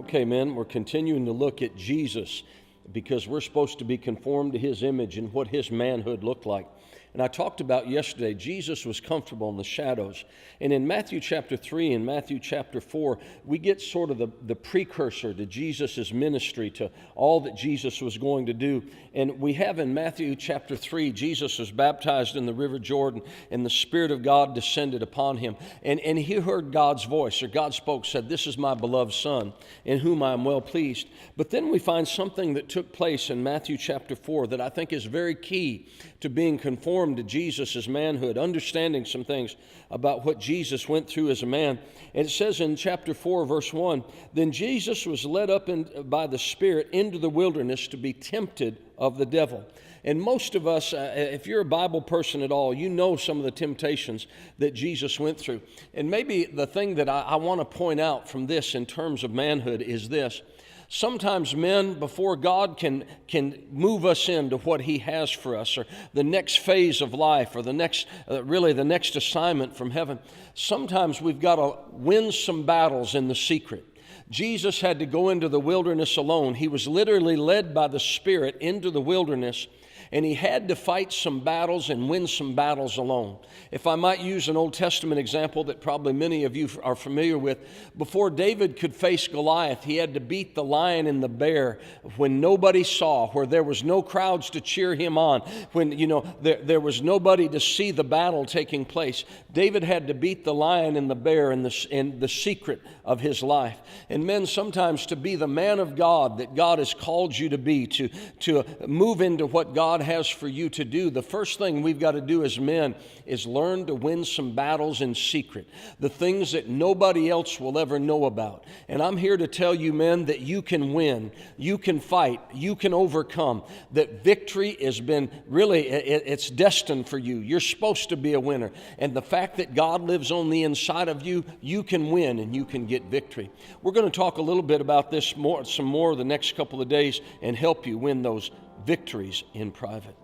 Okay, men, we're continuing to look at Jesus because we're supposed to be conformed to his image and what his manhood looked like. And I talked about yesterday, Jesus was comfortable in the shadows. And in Matthew chapter 3 and Matthew chapter 4, we get sort of the precursor to Jesus' ministry, to all that Jesus was going to do. And we have in Matthew chapter 3, Jesus was baptized in the river Jordan, and the Spirit of God descended upon him. And he heard God's voice, or God spoke, said, "This is my beloved Son, in whom I am well pleased." But then we find something that took place in Matthew chapter 4 that I think is very key to being conformed to Jesus' manhood, understanding some things about what Jesus went through as a man. And it says in chapter 4, verse 1, "Then Jesus was led up by the Spirit into the wilderness to be tempted of the devil." And most of us, if you're a Bible person at all, you know some of the temptations that Jesus went through. And maybe the thing that I want to point out from this in terms of manhood is this. Sometimes men, before God can move us into what he has for us, or the next phase of life, or the next assignment from heaven, sometimes we've got to win some battles in the secret. Jesus had to go into the wilderness alone. He was literally led by the Spirit into the wilderness, and he had to fight some battles and win some battles alone. If I might use an Old Testament example that probably many of you are familiar with, before David could face Goliath, he had to beat the lion and the bear when nobody saw, where there was no crowds to cheer him on, when there was nobody to see the battle taking place. David had to beat the lion and the bear in the secret of his life. And men, sometimes to be the man of God that God has called you to be, to move into what God has for you to do, the first thing we've got to do as men is learn to win some battles in secret, the things that nobody else will ever know about. And I'm here to tell you, men, that you can win, you can fight, you can overcome, that victory has been it's destined for you. You're supposed to be a winner. And the fact that God lives on the inside of you, you can win and you can get victory. We're going to talk a little bit about this some more the next couple of days and help you win those victories in private.